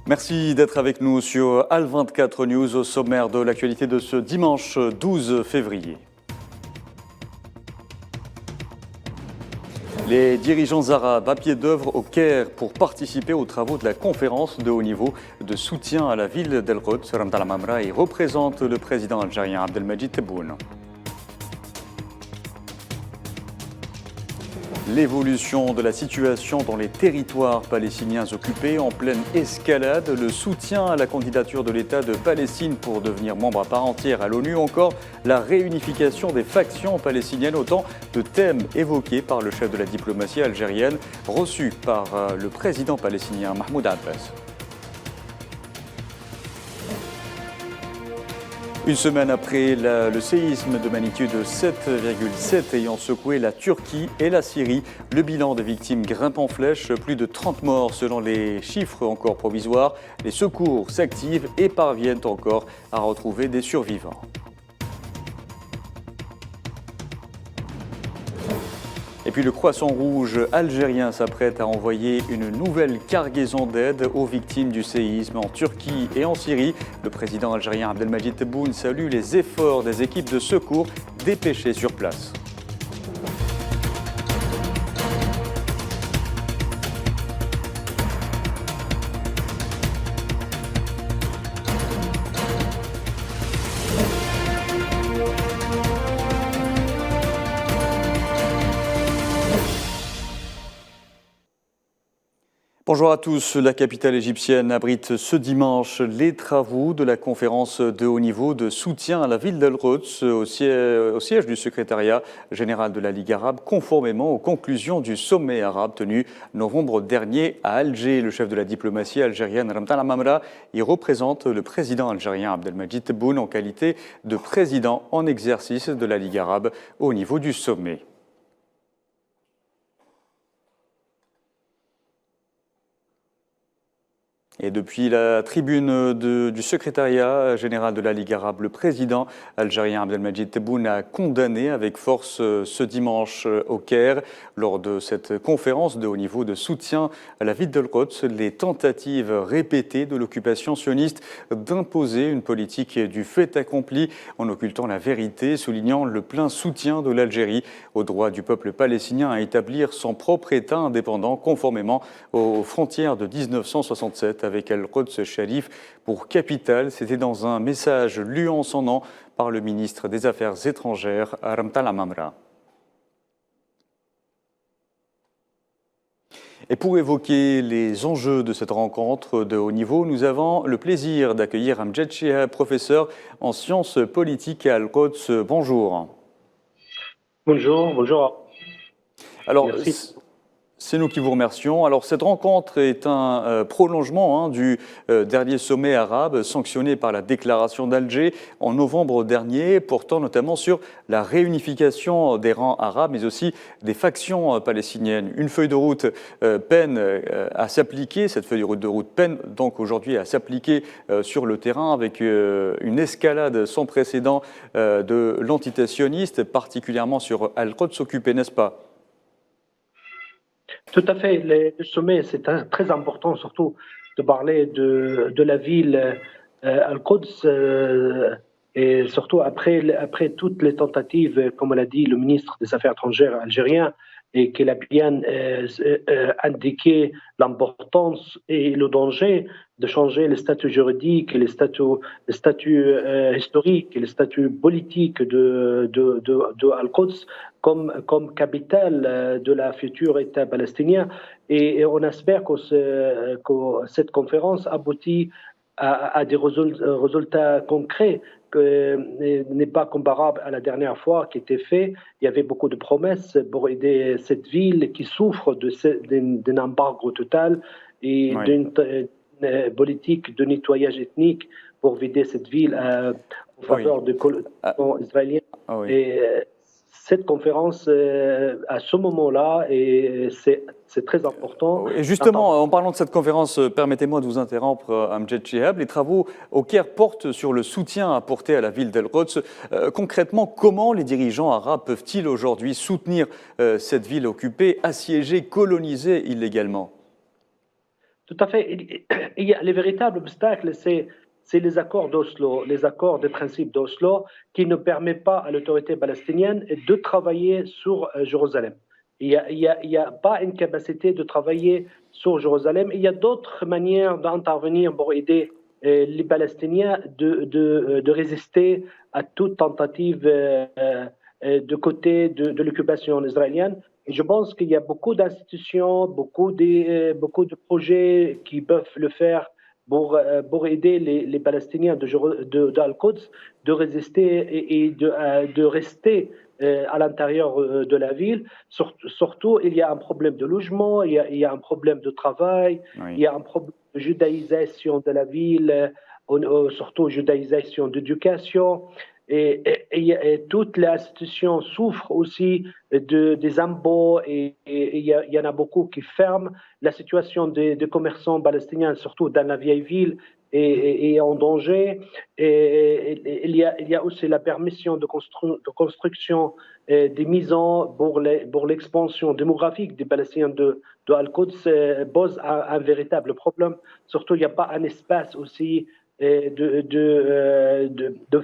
Merci d'être avec nous sur Al24 News au sommaire de l'actualité de ce dimanche 12 février. Les dirigeants arabes à pied d'œuvre au Caire pour participer aux travaux de la conférence de haut niveau de soutien à la ville d'Al-Quds. Ramtan Lamamra y représente le président algérien Abdelmadjid Tebboune. L'évolution de la situation dans les territoires palestiniens occupés en pleine escalade, le soutien à la candidature de l'État de Palestine pour devenir membre à part entière à l'ONU, encore la réunification des factions palestiniennes, autant de thèmes évoqués par le chef de la diplomatie algérienne, reçu par le président palestinien Mahmoud Abbas. Une semaine après le séisme de magnitude 7,7 ayant secoué la Turquie et la Syrie, le bilan des victimes grimpe en flèche, plus de 30 morts selon les chiffres encore provisoires. Les secours s'activent et parviennent encore à retrouver des survivants. Et puis le Croissant Rouge algérien s'apprête à envoyer une nouvelle cargaison d'aide aux victimes du séisme en Turquie et en Syrie. Le président algérien Abdelmadjid Tebboune salue les efforts des équipes de secours dépêchées sur place. Bonjour à tous. La capitale égyptienne abrite ce dimanche les travaux de la conférence de haut niveau de soutien à la ville d'Al-Quds au siège du secrétariat général de la Ligue arabe, conformément aux conclusions du sommet arabe tenu novembre dernier à Alger. Le chef de la diplomatie algérienne, Ramtan Lamamra, y représente le président algérien Abdelmadjid Tebboune en qualité de président en exercice de la Ligue arabe au niveau du sommet. Et depuis la tribune du secrétariat général de la Ligue arabe, le président algérien Abdelmadjid Tebboune a condamné avec force ce dimanche au Caire, lors de cette conférence de haut niveau de soutien à la ville d'Al-Quds, les tentatives répétées de l'occupation sioniste d'imposer une politique du fait accompli en occultant la vérité, soulignant le plein soutien de l'Algérie au droit du peuple palestinien à établir son propre État indépendant conformément aux frontières de 1967. Avec Al-Quds Sharif pour capitale. C'était dans un message lu en son nom par le ministre des Affaires étrangères, Ramtan Lamamra. Et pour évoquer les enjeux de cette rencontre de haut niveau, nous avons le plaisir d'accueillir Amjad Chihab, professeur en sciences politiques à Al-Quds. Bonjour. Bonjour. Alors, merci. C'est nous qui vous remercions. Alors, cette rencontre est un prolongement du dernier sommet arabe sanctionné par la déclaration d'Alger en novembre dernier, portant notamment sur la réunification des rangs arabes, mais aussi des factions palestiniennes. Une feuille de route peine à s'appliquer, cette feuille de route peine donc aujourd'hui à s'appliquer sur le terrain avec une escalade sans précédent de l'entité sioniste, particulièrement sur Al-Quds occupé, n'est-ce pas ? Tout à fait. Le sommet, c'est très important, surtout de parler de la ville Al-Quds, et surtout après toutes les tentatives, comme l'a dit le ministre des Affaires étrangères algérien, et qu'il a bien indiqué l'importance et le danger de changer les statuts juridiques, les statuts historiques et les statuts politiques de Al-Quds comme capitale de la future État palestinien. Et on espère que cette conférence aboutit à des résultats concrets n'est pas comparable à la dernière fois qui était fait. Il y avait beaucoup de promesses pour aider cette ville qui souffre d'un embargo total et d'une politique de nettoyage ethnique pour vider cette ville en faveur de colons israéliens. Et cette conférence, à ce moment-là, c'est très important. Et justement, en parlant de cette conférence, permettez-moi de vous interrompre, Amjad Chihab. Les travaux au Caire portent sur le soutien apporté à la ville d'Al-Quds. Concrètement, comment les dirigeants arabes peuvent-ils aujourd'hui soutenir cette ville occupée, assiégée, colonisée illégalement ? Tout à fait. Les véritables obstacles, c'est les accords d'Oslo, les accords des principes d'Oslo qui ne permettent pas à l'autorité palestinienne de travailler sur Jérusalem. Il n'y a pas une capacité de travailler sur Jérusalem. Il y a d'autres manières d'intervenir pour aider les Palestiniens de résister à toute tentative de côté de l'occupation israélienne. Et je pense qu'il y a beaucoup d'institutions, beaucoup de projets qui peuvent le faire pour aider les Palestiniens d'Al-Quds de résister et de rester à l'intérieur de la ville. Surtout, il y a un problème de logement, il y a un problème de travail, oui. Il y a un problème de judaïsation de la ville, surtout judaïsation d'éducation. Et toutes les institutions souffrent aussi des impôts et il y en a beaucoup qui ferment. La situation des commerçants palestiniens, surtout dans la vieille ville, est en danger. Et il y a aussi la permission de construction des maisons pour l'expansion démographique des Palestiniens de Al-Quds pose un véritable problème. Surtout, il n'y a pas un espace aussi de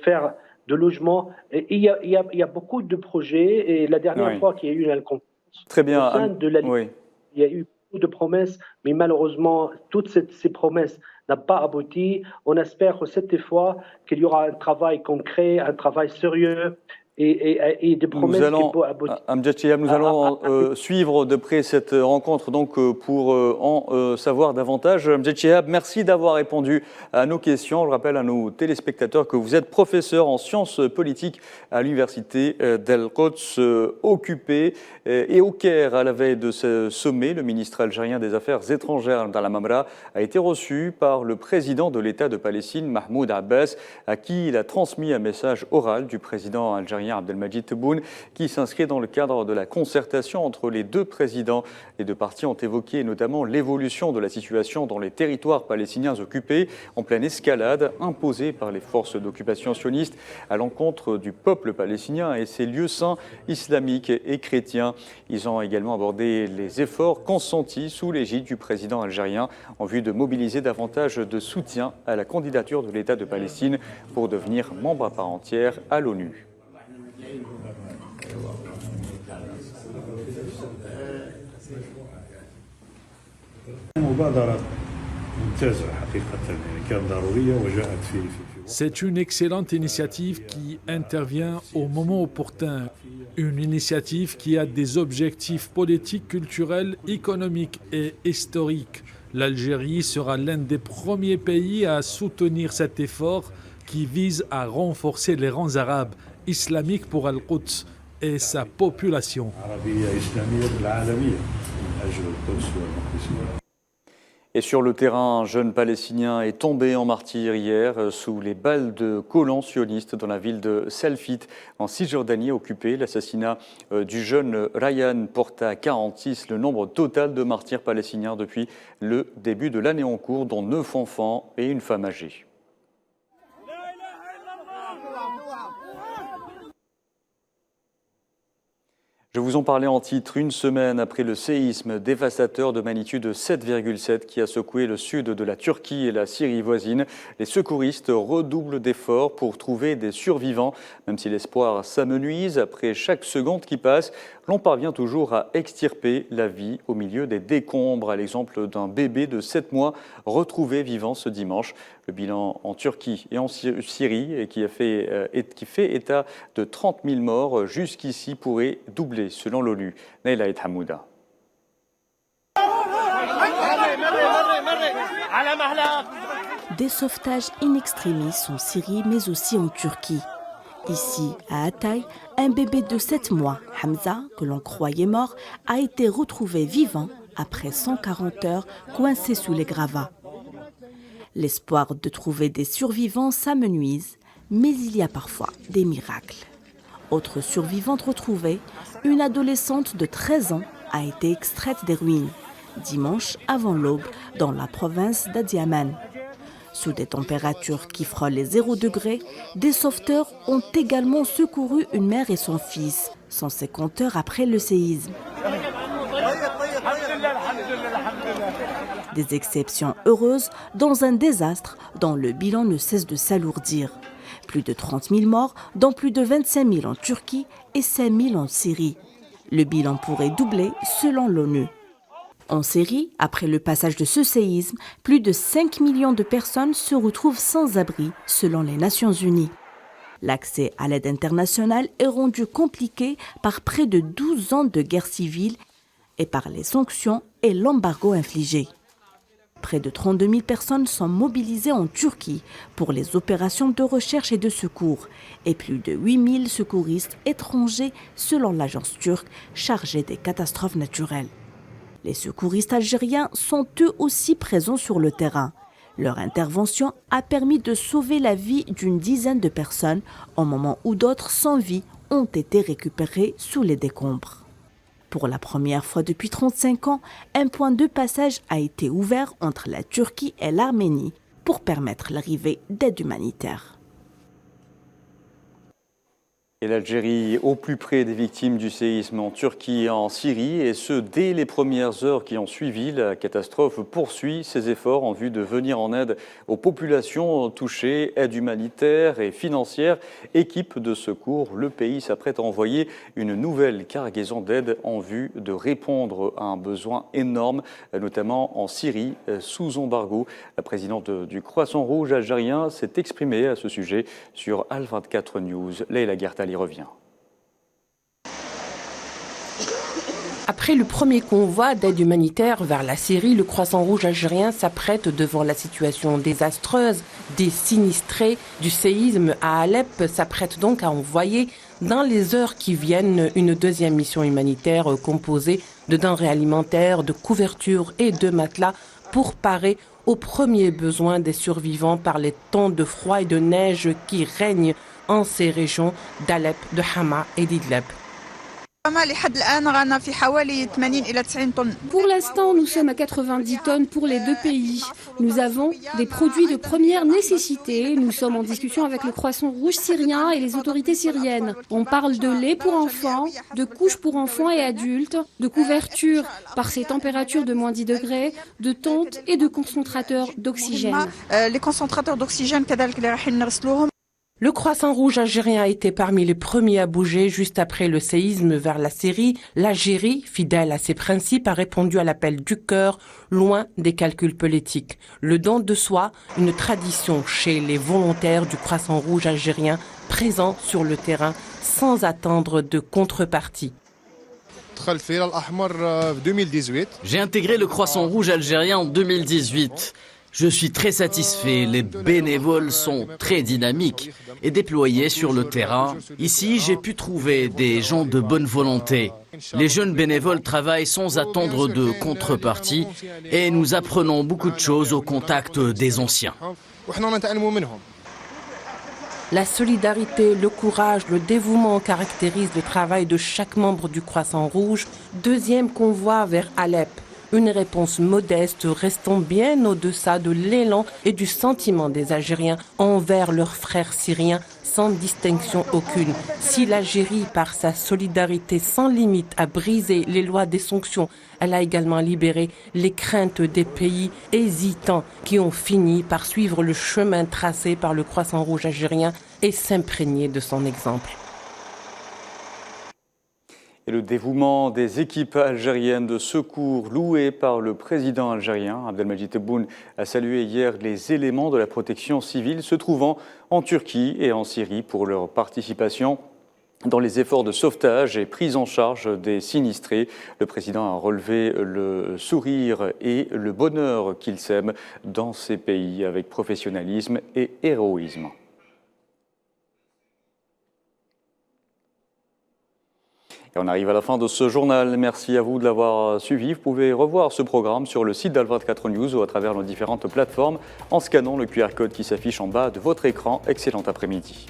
faire de logement. Et il y a beaucoup de projets. Et la dernière fois qu'il y a eu une conférence au sein de la Ligue, il y a eu beaucoup de promesses, mais malheureusement, toutes ces promesses n'ont pas abouti. On espère cette fois qu'il y aura un travail concret, un travail sérieux et des promesses qui peuvent aboutir. Amjad Chehab, nous allons suivre de près cette rencontre donc, pour en savoir davantage. Amjad Chehab, merci d'avoir répondu à nos questions. Je rappelle à nos téléspectateurs que vous êtes professeur en sciences politiques à l'université d'Al-Quds occupée et au Caire. À la veille de ce sommet, le ministre algérien des Affaires étrangères, Abdallah Mamra, a été reçu par le président de l'État de Palestine, Mahmoud Abbas, à qui il a transmis un message oral du président algérien Abdelmadjid Tebboune, qui s'inscrit dans le cadre de la concertation entre les deux présidents. Les deux parties ont évoqué notamment l'évolution de la situation dans les territoires palestiniens occupés, en pleine escalade imposée par les forces d'occupation sionistes à l'encontre du peuple palestinien et ses lieux saints islamiques et chrétiens. Ils ont également abordé les efforts consentis sous l'égide du président algérien en vue de mobiliser davantage de soutien à la candidature de l'État de Palestine pour devenir membre à part entière à l'ONU. C'est une excellente initiative qui intervient au moment opportun. Une initiative qui a des objectifs politiques, culturels, économiques et historiques. L'Algérie sera l'un des premiers pays à soutenir cet effort qui vise à renforcer les rangs arabes islamiques pour Al-Quds et sa population. Et sur le terrain, un jeune Palestinien est tombé en martyr hier sous les balles de colons sionistes dans la ville de Salfit, en Cisjordanie occupée. L'assassinat du jeune Ryan porte à 46 le nombre total de martyrs palestiniens depuis le début de l'année en cours, dont 9 enfants et une femme âgée. Je vous en parlais en titre, une semaine après le séisme dévastateur de magnitude 7,7 qui a secoué le sud de la Turquie et la Syrie voisine. Les secouristes redoublent d'efforts pour trouver des survivants. Même si l'espoir s'amenuise, après chaque seconde qui passe, l'on parvient toujours à extirper la vie au milieu des décombres, à l'exemple d'un bébé de 7 mois retrouvé vivant ce dimanche. Le bilan en Turquie et en Syrie, qui fait état de 30 000 morts, jusqu'ici pourrait doubler selon l'ONU. Naila Hamouda. Des sauvetages in extremis en Syrie, mais aussi en Turquie. Ici, à Hatay, un bébé de 7 mois, Hamza, que l'on croyait mort, a été retrouvé vivant après 140 heures coincé sous les gravats. L'espoir de trouver des survivants s'amenuise, mais il y a parfois des miracles. Autre survivante retrouvée, une adolescente de 13 ans a été extraite des ruines, dimanche avant l'aube, dans la province d'Adiaman. Sous des températures qui frôlent les 0 degrés, des sauveteurs ont également secouru une mère et son fils, 150 heures après le séisme. Des exceptions heureuses dans un désastre dont le bilan ne cesse de s'alourdir. Plus de 30 000 morts, dont plus de 25 000 en Turquie et 5 000 en Syrie. Le bilan pourrait doubler selon l'ONU. En Syrie, après le passage de ce séisme, plus de 5 millions de personnes se retrouvent sans abri, selon les Nations Unies. L'accès à l'aide internationale est rendu compliqué par près de 12 ans de guerre civile et par les sanctions et l'embargo infligé. Près de 32 000 personnes sont mobilisées en Turquie pour les opérations de recherche et de secours et plus de 8 000 secouristes étrangers selon l'agence turque chargée des catastrophes naturelles. Les secouristes algériens sont eux aussi présents sur le terrain. Leur intervention a permis de sauver la vie d'une dizaine de personnes au moment où d'autres sans vie ont été récupérées sous les décombres. Pour la première fois depuis 35 ans, un point de passage a été ouvert entre la Turquie et l'Arménie pour permettre l'arrivée d'aide humanitaire. Et l'Algérie au plus près des victimes du séisme en Turquie et en Syrie, et ce dès les premières heures qui ont suivi. La catastrophe poursuit ses efforts en vue de venir en aide aux populations touchées, aide humanitaire et financière, équipe de secours. Le pays s'apprête à envoyer une nouvelle cargaison d'aide en vue de répondre à un besoin énorme, notamment en Syrie, sous embargo. La présidente du Croissant Rouge algérien s'est exprimée à ce sujet sur Al24 News. Leïla Guertal y revient. Après le premier convoi d'aide humanitaire vers la Syrie, le Croissant Rouge algérien s'apprête devant la situation désastreuse des sinistrés du séisme à Alep, s'apprête donc à envoyer dans les heures qui viennent une deuxième mission humanitaire composée de denrées alimentaires, de couvertures et de matelas pour parer aux premiers besoins des survivants par les temps de froid et de neige qui règnent en ces régions d'Alep, de Hama et d'Idlib. Pour l'instant, nous sommes à 90 tonnes pour les deux pays. Nous avons des produits de première nécessité. Nous sommes en discussion avec le Croissant Rouge syrien et les autorités syriennes. On parle de lait pour enfants, de couches pour enfants et adultes, de couvertures par ces températures de moins 10 degrés, de tentes et de concentrateurs d'oxygène. Les concentrateurs d'oxygène, Le Croissant Rouge algérien a été parmi les premiers à bouger juste après le séisme vers la Syrie. L'Algérie, fidèle à ses principes, a répondu à l'appel du cœur, loin des calculs politiques. Le don de soi, une tradition chez les volontaires du Croissant Rouge algérien, présents sur le terrain sans attendre de contrepartie. J'ai intégré le Croissant Rouge algérien en 2018. Je suis très satisfait, les bénévoles sont très dynamiques et déployés sur le terrain. Ici, j'ai pu trouver des gens de bonne volonté. Les jeunes bénévoles travaillent sans attendre de contrepartie et nous apprenons beaucoup de choses au contact des anciens. La solidarité, le courage, le dévouement caractérisent le travail de chaque membre du Croissant Rouge. Deuxième convoi vers Alep. Une réponse modeste restant bien au-deçà de l'élan et du sentiment des Algériens envers leurs frères syriens sans distinction aucune. Si l'Algérie, par sa solidarité sans limite, a brisé les lois des sanctions, elle a également libéré les craintes des pays hésitants qui ont fini par suivre le chemin tracé par le Croissant Rouge algérien et s'imprégner de son exemple. Et le dévouement des équipes algériennes de secours louées par le président algérien, Abdelmadjid Tebboune, a salué hier les éléments de la protection civile se trouvant en Turquie et en Syrie pour leur participation dans les efforts de sauvetage et prise en charge des sinistrés. Le président a relevé le sourire et le bonheur qu'ils sèment dans ces pays avec professionnalisme et héroïsme. Et on arrive à la fin de ce journal. Merci à vous de l'avoir suivi. Vous pouvez revoir ce programme sur le site d'Al24 News ou à travers nos différentes plateformes en scannant le QR code qui s'affiche en bas de votre écran. Excellent après-midi.